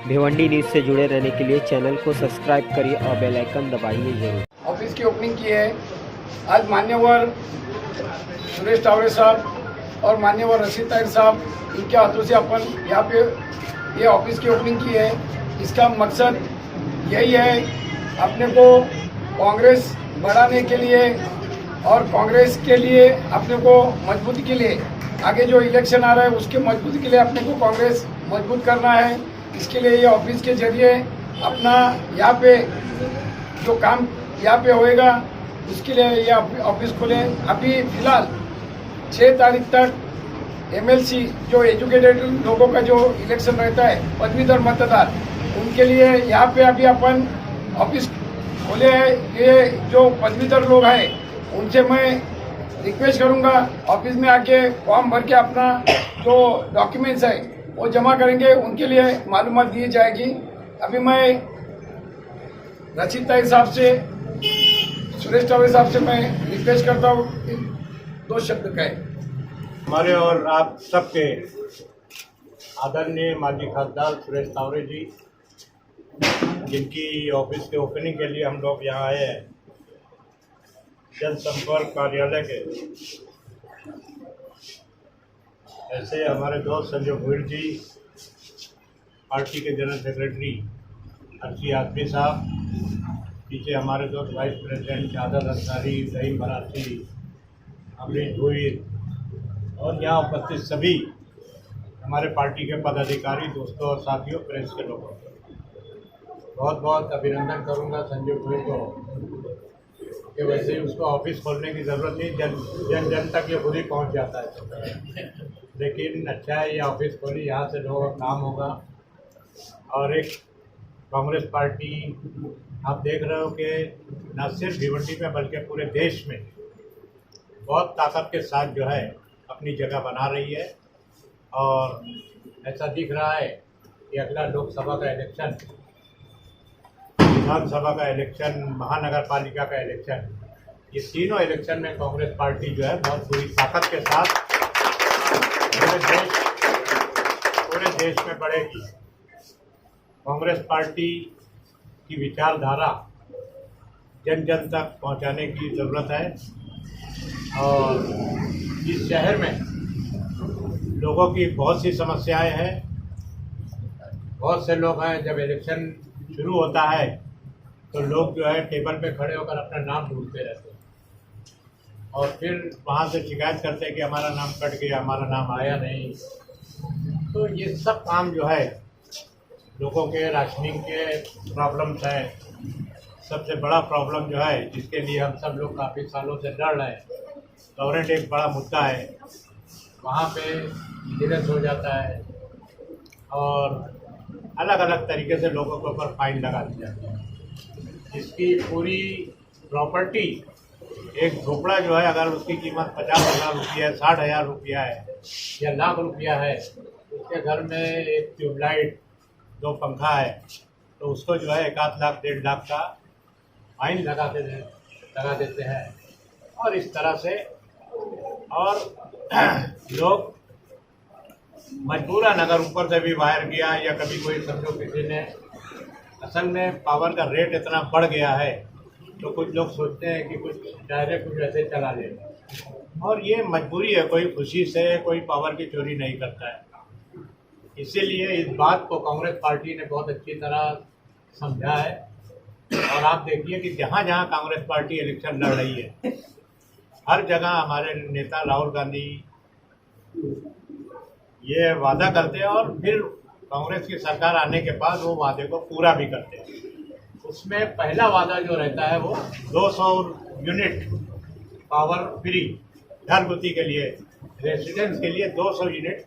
Bhiwandi news से जुड़े रहने के लिए चैनल को सब्सक्राइब करिए और बेल आइकन दबाइए जरूर। ऑफिस की ओपनिंग की है। आज मान्यवर सुरेश टावरे साहब और मान्यवर रशीद ताहिर साहब इनके हाथों से अपन यहाँ पे ये ऑफिस की ओपनिंग की है। इसका मकसद यही है, अपने को कांग्रेस बढ़ाने के लिए और कांग्रेस के लिए अपने को मजबूती के लिए, आगे जो इलेक्शन आ रहा है उसके मजबूती के लिए अपने को कांग्रेस मजबूत करना है। इसके लिए ये ऑफिस के जरिए अपना यहाँ पे जो काम यहाँ पे होएगा उसके लिए ये ऑफिस खोले। अभी फिलहाल 6 तारीख तक एमएलसी जो एजुकेटेड लोगों का जो इलेक्शन रहता है, पदवीधर मतदार, उनके लिए यहाँ पे अभी अपन ऑफिस खोले हैं। ये जो पदवीधर लोग हैं उनसे मैं रिक्वेस्ट करूंगा, ऑफिस में आके फॉर्म भर के अपना जो डॉक्यूमेंट्स है वो जमा करेंगे, उनके लिए मालूमात दी जाएगी। अभी मैं रशीद ताहिर साहब से, सुरेश टावरे साहब से मैं रिक्वेस्ट करता हूँ कि 2 शब्द कहें। हमारे और आप सबके आदरणीय माजी खासदार सुरेश टावरे जी, जिनकी ऑफिस के ओपनिंग के लिए हम लोग यहाँ आए हैं, जनसंपर्क कार्यालय के। ऐसे हमारे दोस्त संजय भोईर जी, पार्टी के जनरल सेक्रेटरी अर्शी आदमी साहब, पीछे हमारे दोस्त वाइस प्रेसिडेंट शाहजाद अंसारी, रहीम बरासी, अमरीश भोईर और यहाँ उपस्थित सभी हमारे पार्टी के पदाधिकारी, दोस्तों और साथियों, प्रेस के लोगों बहुत बहुत अभिनंदन करूँगा संजय भोईर को कि वैसे ही उसको ऑफिस खोलने की ज़रूरत नहीं, जन जन तक ये खुद ही पहुँच जाता है। लेकिन अच्छा है ये ऑफिस खोली, यहाँ से लोगों का काम होगा। और एक कांग्रेस पार्टी आप देख रहे हो कि न सिर्फ भिवंडी में बल्कि पूरे देश में बहुत ताकत के साथ जो है अपनी जगह बना रही है। और ऐसा दिख रहा है कि अगला लोकसभा का इलेक्शन, विधानसभा का इलेक्शन, महानगर पालिका का इलेक्शन, ये तीनों इलेक्शन में कांग्रेस पार्टी जो है बहुत पूरी ताकत के साथ पूरे देश में बढ़ेगी। कांग्रेस पार्टी की विचारधारा जन जन तक पहुंचाने की ज़रूरत है। और इस शहर में लोगों की बहुत सी समस्याएं हैं। बहुत से लोग हैं, जब इलेक्शन शुरू होता है तो लोग जो है टेबल पे खड़े होकर अपना नाम ढूंढते रहते हैं और फिर वहाँ से शिकायत करते हैं कि हमारा नाम कट गया, हमारा नाम आया नहीं। तो ये सब काम जो है लोगों के राशनिंग के प्रॉब्लम्स हैं। सबसे बड़ा प्रॉब्लम जो है जिसके लिए हम सब लोग काफ़ी सालों से लड़ रहे हैं, टॉरेंट एक बड़ा मुद्दा है। वहाँ पे विजिलेंस हो जाता है और अलग अलग तरीके से लोगों के ऊपर फाइन लगा दी जाती है। इसकी पूरी प्रॉपर्टी, एक झोपड़ा जो है अगर उसकी कीमत 50,000 रुपया है, 60,000 रुपया है या लाख रुपया है, उसके घर में एक ट्यूबलाइट, 2 पंखा है, तो उसको जो है 1 लाख 1.5 लाख का फाइन लगा देते हैं। और इस तरह से और लोग मजबूरन अगर ऊपर से भी वायर किया या कभी कोई समझो किसी ने, असल में पावर का रेट इतना बढ़ गया है तो कुछ लोग सोचते हैं कि कुछ डायरेक्ट कुछ ऐसे चला ले, और ये मजबूरी है। कोई खुशी से कोई पावर की चोरी नहीं करता है। इसीलिए इस बात को कांग्रेस पार्टी ने बहुत अच्छी तरह समझा है। और आप देखिए कि जहाँ जहाँ कांग्रेस पार्टी इलेक्शन लड़ रही है, हर जगह हमारे नेता राहुल गांधी ये वादा करते हैं और फिर कांग्रेस की सरकार आने के बाद वो वादे को पूरा भी करते हैं। उसमें पहला वादा जो रहता है वो 200 यूनिट पावर फ्री, घरगुती के लिए, रेसिडेंस के लिए 200 यूनिट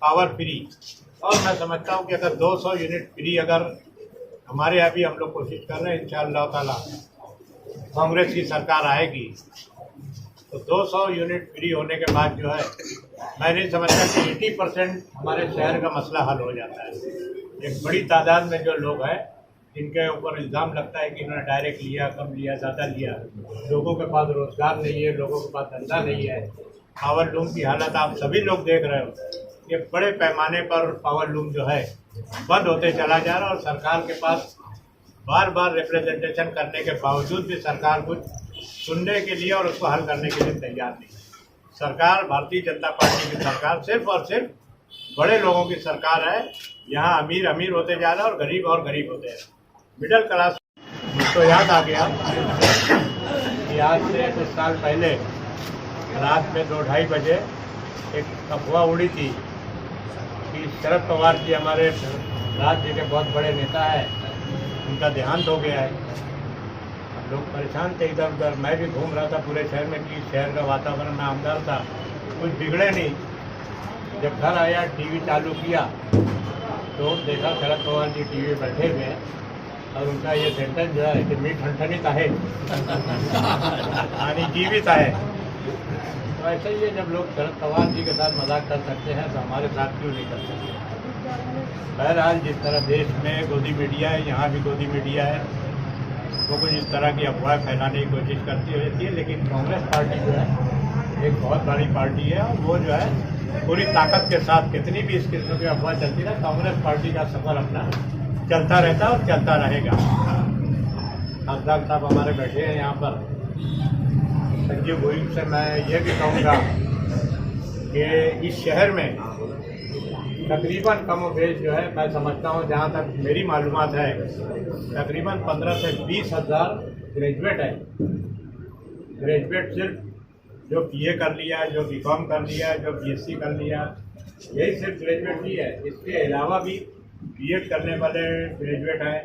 पावर फ्री। और मैं समझता हूँ कि अगर 200 यूनिट फ्री अगर हमारे यहाँ भी हम लोग कोशिश कर रहे हैं, इंशाअल्लाह ताला कांग्रेस की सरकार आएगी तो 200 यूनिट फ्री होने के बाद जो है मैं नहीं समझता कि 80% हमारे शहर का मसला हल हो जाता है। एक बड़ी तादाद में जो लोग हैं जिनके ऊपर इल्ज़ाम लगता है कि इन्होंने डायरेक्ट लिया, कम लिया, ज़्यादा लिया, लोगों के पास रोज़गार नहीं है, लोगों के पास धंधा नहीं है, पावर लूम की हालत आप सभी लोग देख रहे हो कि बड़े पैमाने पर पावर लूम जो है बंद होते चला जा रहा है और सरकार के पास बार बार रिप्रेजेंटेशन करने के बावजूद भी सरकार कुछ सुनने के लिए और उसको हल करने के लिए तैयार नहीं। सरकार भारतीय जनता पार्टी की सरकार सिर्फ और सिर्फ बड़े लोगों की सरकार है। यहाँ अमीर अमीर होते जा रहा है और गरीब होते हैं। मिडिल क्लास मुझको याद आ गया कि आज से कुछ साल पहले रात में 2-2:30 बजे एक अफवाह उड़ी थी कि शरद पवार जी हमारे राज्य के बहुत बड़े नेता है, उनका देहांत हो गया है। लोग परेशान थे इधर उधर, मैं भी घूम रहा था पूरे शहर में कि शहर का वातावरण में आमदार था, कुछ बिगड़े नहीं। जब घर आया टीवी चालू किया तो देखा शरद पवार जी टीवी बैठे हुए हैं और उनका ये सेंटेंस जो है कि मी ठनठनित है यानी जीवित है। तो ऐसा ही है, जब लोग शरद पवार जी के साथ मजाक कर सकते हैं तो हमारे साथ क्यों नहीं कर सकते। बहरहाल जिस तरह देश में गोदी मीडिया है, यहाँ भी गोदी मीडिया है, वो कुछ इस तरह की अफवाह फैलाने की कोशिश करती रहती है। लेकिन कांग्रेस पार्टी जो है एक बहुत बड़ी पार्टी है और वो जो है पूरी ताकत के साथ कितनी भी इस किस्म की अफवाह चलती है, कांग्रेस पार्टी का सफर अपना चलता रहता है और चलता रहेगा। खासदार साहब हमारे बैठे हैं यहाँ पर। संजीव गोयल से मैं ये भी कहूँगा कि इस शहर में तकरीबन कम बेश जो है, मैं समझता हूँ जहाँ तक मेरी मालूमात है, तकरीबन 15 से 20 हज़ार ग्रेजुएट है। ग्रेजुएट सिर्फ जो बीए कर लिया, जो बीकॉम कर लिया, जो बीएससी कर लिया, यही सिर्फ ग्रेजुएट ही है। इसके अलावा भी बीएड करने वाले ग्रेजुएट हैं,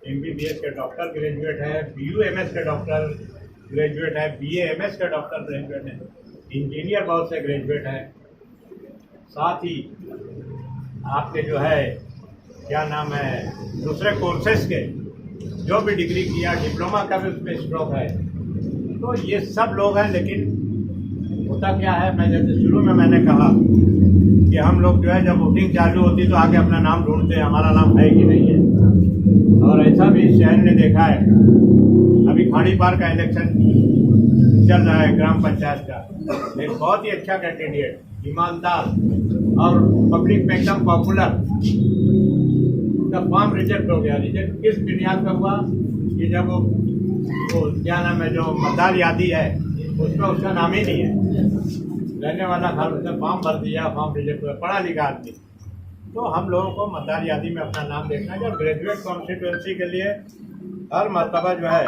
एमबीबीएस के डॉक्टर ग्रेजुएट है, बीयूएमएस के डॉक्टर ग्रेजुएट है, बीएएमएस के डॉक्टर ग्रेजुएट हैं, इंजीनियर बहुत से ग्रेजुएट हैं। साथ ही आपके जो है क्या नाम है दूसरे कोर्सेज के जो भी डिग्री किया, डिप्लोमा का भी उसमें स्ट्रोक है। तो ये सब लोग हैं। लेकिन होता क्या है, मैं जैसे शुरू में मैंने कहा कि हम लोग जो है जब वोटिंग चालू होती तो आगे अपना नाम ढूंढते हैं, हमारा नाम है कि नहीं है। और ऐसा भी इस शहर ने देखा है। अभी खाड़ी पार का इलेक्शन चल रहा है ग्राम पंचायत का, एक बहुत ही अच्छा कैंडिडेट, ईमानदार और पब्लिक में एकदम पॉपुलर, उसका फॉर्म रिजेक्ट हो गया। रिजेक्ट किस बुनियाद पर हुआ कि जब वो क्या नाम है जो मतदार यादी है उसमें उसका नाम ही नहीं है, रहने वाला था, उसने फॉर्म भर दिया, फॉर्म रिजेक्ट हुआ, पढ़ा लिखा आदमी। तो हम लोगों को मतदार यादी में अपना नाम देखना है। जब ग्रेजुएट कॉन्स्टिट्यूंसी के लिए हर मरतबा जो है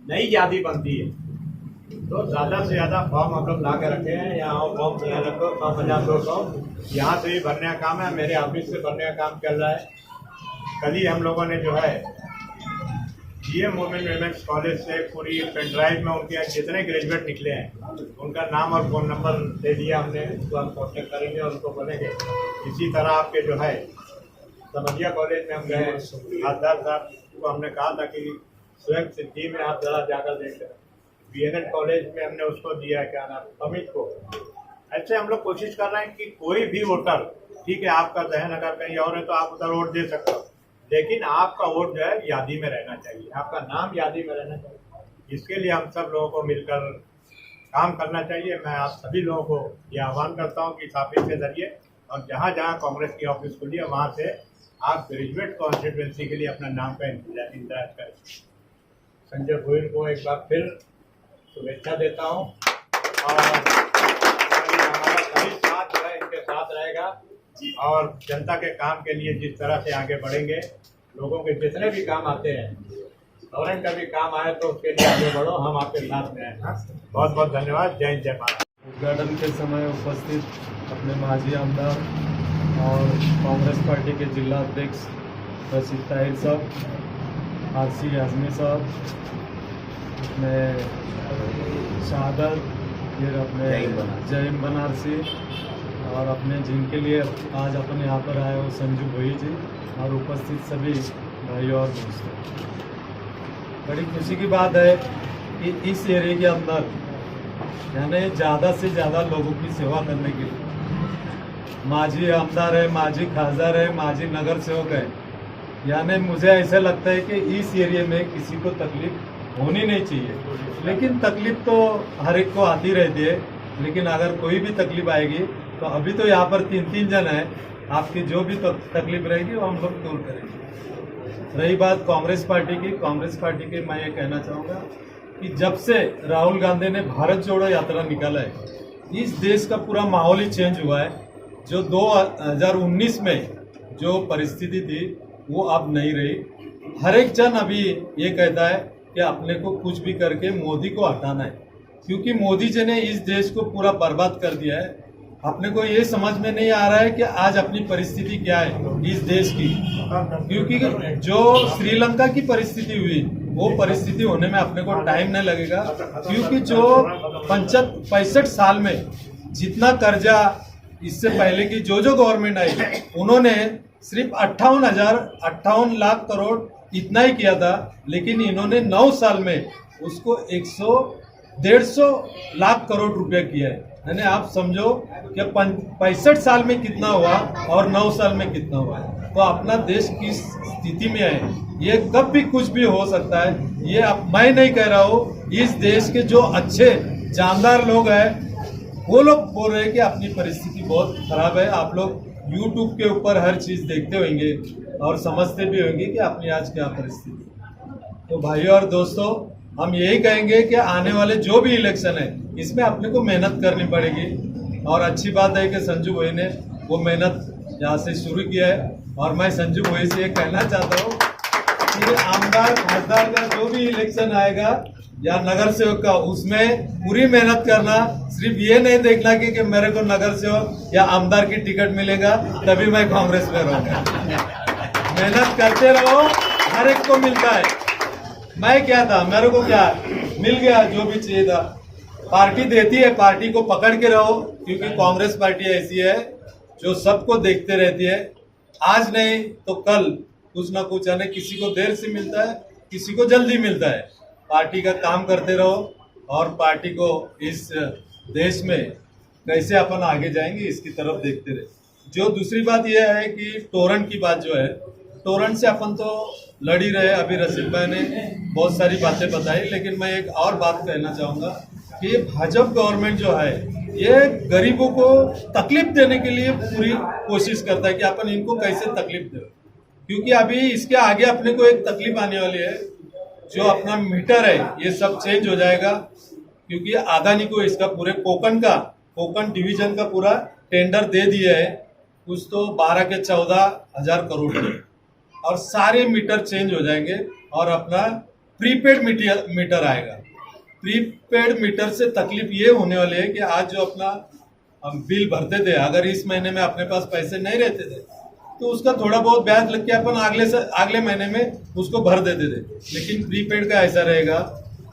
नई यादी बनती है तो ज़्यादा से ज़्यादा फॉर्म हम लोग ला के रखे हैं। यहाँ फॉर्म 150-200 यहाँ से ही भरने का काम है, मेरे ऑफिस से भरने का काम चल रहा है। कल ही हम लोगों ने जो है GM वुमेन विमेंस कॉलेज से पूरी पेन ड्राइव में उनके जितने ग्रेजुएट निकले हैं उनका नाम और फ़ोन नंबर दे दिया हमने, उसको हम कॉन्टेक्ट करेंगे और उनको बोलेंगे। इसी तरह आपके जो है समझिया कॉलेज में हम गए, खासदार साहब को हमने कहा था कि स्वयं सिद्धि में आप ज़रा जाकर देखें। BNN कॉलेज में हमने उसको दिया क्या नाम अमित को। ऐसे हम लोग कोशिश कर रहे हैं कि कोई भी वोटर, ठीक है आपका जहन अगर कहीं और है तो आप उधर वोट दे सकते हो, लेकिन आपका वोट जो है यादी में रहना चाहिए, आपका नाम यादी में रहना चाहिए। इसके लिए हम सब लोगों को मिलकर काम करना चाहिए। मैं आप सभी लोगों को ये आह्वान करता हूँ कि इस ऑफिस के जरिए और जहाँ जहाँ कांग्रेस की ऑफिस खुली है वहाँ से आप ग्रेजुएट कॉन्स्टिट्यूंसी के लिए अपना नाम का इंतजार करें। संजय गोयल को एक बार फिर शुभेच्छा देता हूँ और हमारा सभी साथ जो है इनके साथ रहेगा और जनता के काम के लिए जिस तरह से आगे बढ़ेंगे, लोगों के जितने भी काम आते हैं, गवर्नमेंट का भी काम आए तो उसके लिए आगे बढ़ो, हम आपके साथ में हैं। बहुत बहुत धन्यवाद। जय हिंद, जय भारत। उद्घाटन के समय उपस्थित अपने माजी आमदार और कांग्रेस पार्टी के जिला अध्यक्ष रशीद ताहिर साहब, RC आजमी साहब, अपने शहादत, फिर अपने जईम बनारसी और अपने जिनके लिए आज अपन यहाँ पर आए हो संजू भोई जी और उपस्थित सभी भाई और दोस्तों। बड़ी खुशी की बात है कि इस एरिया के अंदर यानी ज़्यादा से ज़्यादा लोगों की सेवा करने के लिए माजी आमदार है, माजी खासदार है, माजी नगर सेवक है। यानी मुझे ऐसा लगता है कि इस एरिया में किसी को तकलीफ होनी नहीं चाहिए, लेकिन तकलीफ तो हर एक को आती रहती है। लेकिन अगर कोई भी तकलीफ आएगी तो अभी तो यहाँ पर 3 जन हैं, आपकी जो भी तकलीफ रहेगी वो हम लोग दूर करेंगे। रही बात कांग्रेस पार्टी की, मैं ये कहना चाहूँगा कि जब से राहुल गांधी ने भारत जोड़ो यात्रा निकाला है, इस देश का पूरा माहौल ही चेंज हुआ है। जो 2019 में जो परिस्थिति थी वो अब नहीं रही। हर एक जन अभी ये कहता है कि अपने को कुछ भी करके मोदी को हटाना है, क्योंकि मोदी जी ने इस देश को पूरा बर्बाद कर दिया है। अपने को ये समझ में नहीं आ रहा है कि आज अपनी परिस्थिति क्या है इस देश की, क्योंकि जो श्रीलंका की परिस्थिति हुई वो परिस्थिति होने में अपने को टाइम नहीं लगेगा, क्योंकि जो 65 साल में जितना कर्जा इससे पहले की जो गवर्नमेंट आई उन्होंने सिर्फ 58 लाख करोड़ इतना ही किया था, लेकिन इन्होंने 9 साल में उसको 150 लाख करोड़ रुपया किया है। यानी आप समझो कि 65 साल में कितना हुआ और 9 साल में कितना हुआ है। तो अपना देश किस स्थिति में है, ये कब भी कुछ भी हो सकता है। ये अब मैं नहीं कह रहा हूँ, इस देश के जो अच्छे जानदार लोग हैं वो लोग बोल रहे हैं कि अपनी परिस्थिति बहुत खराब है। आप लोग YouTube के ऊपर हर चीज़ देखते होंगे और समझते भी होंगे कि अपनी आज क्या परिस्थिति। तो भाइयों और दोस्तों, हम यही कहेंगे कि आने वाले जो भी इलेक्शन है इसमें अपने को मेहनत करनी पड़ेगी। और अच्छी बात है कि संजू भाई ने वो मेहनत यहाँ से शुरू किया है। और मैं संजू भाई से ये कहना चाहता हूँ कि आमदार खासदार का जो भी इलेक्शन आएगा या नगर सेवक का, उसमें पूरी मेहनत करना। सिर्फ ये नहीं देखना कि मेरे को नगर सेवक या आमदार की टिकट मिलेगा तभी मैं कांग्रेस में रहूँगा। मेहनत करते रहो, हर एक को मिलता है। मैं क्या था, मेरे को क्या मिल गया, जो भी चाहिए था। पार्टी देती है, पार्टी को पकड़ के रहो, क्योंकि कांग्रेस पार्टी ऐसी है जो सबको देखते रहती है। आज नहीं तो कल कुछ ना कुछ, यानी किसी को देर से मिलता है, किसी को जल्दी मिलता है। पार्टी का काम करते रहो और पार्टी को इस देश में कैसे अपन आगे जाएंगे इसकी तरफ देखते रहे। जो दूसरी बात यह है कि टोरंट की बात जो है, टोरंट से अपन तो लड़ ही रहे। अभी रशीद भाई ने बहुत सारी बातें बताई, लेकिन मैं एक और बात कहना चाहूँगा कि भाजपा गवर्नमेंट जो है ये गरीबों को तकलीफ देने के लिए पूरी कोशिश करता है कि अपन इनको कैसे तकलीफ दें। क्योंकि अभी इसके आगे अपने को एक तकलीफ आने वाली है, जो अपना मीटर है ये सब चेंज हो जाएगा। क्योंकि अदानी को इसका पूरे कोकण डिवीजन का पूरा टेंडर दे दिया है, कुछ तो 12 के 14,000 करोड़ के, और सारे मीटर चेंज हो जाएंगे और अपना प्रीपेड मीटर आएगा। प्रीपेड मीटर से तकलीफ ये होने वाली है कि आज जो अपना हम बिल भरते थे, अगर इस महीने में अपने पास पैसे नहीं रहते थे तो उसका थोड़ा बहुत ब्याज लग के अपन अगले महीने में उसको भर देते थे। लेकिन प्रीपेड का ऐसा रहेगा,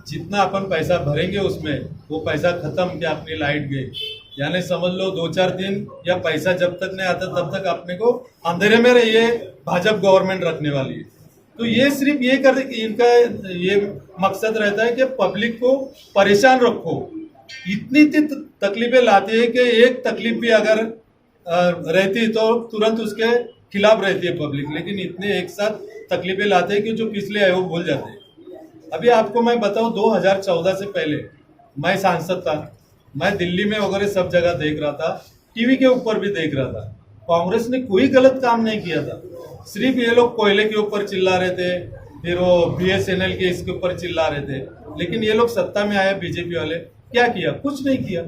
जितना अपन पैसा भरेंगे उसमें वो पैसा खत्म कि अपनी लाइट गई, यानी समझ लो 2-4 दिन या पैसा जब तक नहीं आता तब तक अपने को अंधेरे में ये भाजपा गवर्नमेंट रखने वाली है। तो ये सिर्फ ये कर इनका ये मकसद रहता है कि पब्लिक को परेशान रखो। इतनी तकलीफें लाती है कि एक तकलीफ भी अगर रहती तो तुरंत उसके खिलाफ रहती है पब्लिक, लेकिन इतने एक साथ तकलीफें लाते हैं कि जो पिछले आए वो भूल जाते हैं। अभी आपको मैं बताऊं, 2014 से पहले मैं सांसद था, मैं दिल्ली में वगैरह सब जगह देख रहा था, टीवी के ऊपर भी देख रहा था। कांग्रेस ने कोई गलत काम नहीं किया था। सिर्फ ये लोग कोयले के ऊपर चिल्ला रहे थे, फिर वो BSNL के इसके ऊपर चिल्ला रहे थे। लेकिन ये लोग सत्ता में आए बीजेपी वाले, क्या किया? कुछ नहीं किया।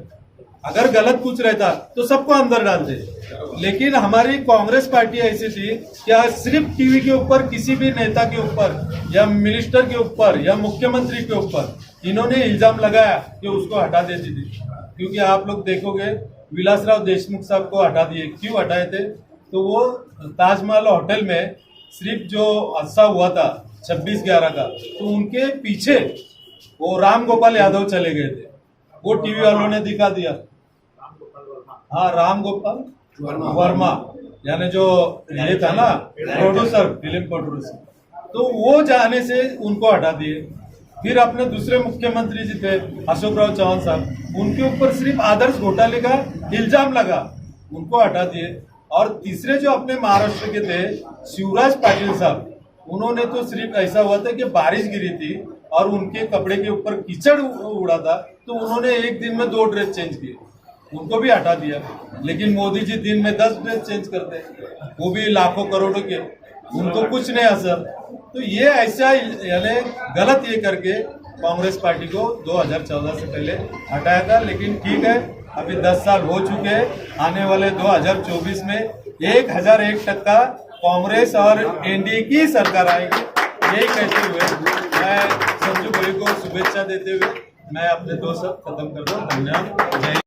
अगर गलत कुछ रहता तो सबको अंदर डालते। लेकिन हमारी कांग्रेस पार्टी ऐसी थी कि सिर्फ टीवी के ऊपर किसी भी नेता के ऊपर या मिनिस्टर के ऊपर या मुख्यमंत्री के ऊपर इन्होंने इल्जाम लगाया कि उसको हटा देती थी। क्योंकि आप लोग देखोगे विलासराव देशमुख साहब को हटा दिए। क्यों हटाए थे? तो वो ताजमहल होटल में सिर्फ जो हादसा हुआ था 26/11 का, तो उनके पीछे वो राम गोपाल यादव चले गए थे। वो टीवी वालों ने दिखा दिया। हाँ, राम गोपाल वर्मा, यानी जो ये था ना प्रोड्यूसर, फिल्म प्रोड्यूसर, तो वो जाने से उनको हटा दिए। फिर अपने दूसरे मुख्यमंत्री जी थे अशोकराव चौहान साहब, उनके ऊपर सिर्फ आदर्श घोटाले का इल्जाम लगा, उनको हटा दिए। और तीसरे जो अपने महाराष्ट्र के थे शिवराज पाटिल साहब, उन्होंने तो सिर्फ ऐसा हुआ था कि बारिश गिरी थी और उनके कपड़े के ऊपर कीचड़ उड़ा था, तो उन्होंने एक दिन में 2 ड्रेस चेंज किए। उनको भी हटा दिया। लेकिन मोदी जी दिन में 10 ड्रेस चेंज करते हैं, वो भी लाखों करोड़ों के, उनको कुछ नहीं असर। तो ये ऐसा यानी गलत ये करके कांग्रेस पार्टी को 2014 से पहले हटाया था। लेकिन ठीक है, अभी 10 साल हो चुके हैं, आने वाले 2024 में 1001% कांग्रेस और एनडीए की सरकार आएगी। यही कहते हुए मैं संजू भाई को शुभेच्छा देते हुए मैं अपने 2 शब्द खत्म करता हूँ। धन्यवाद। जय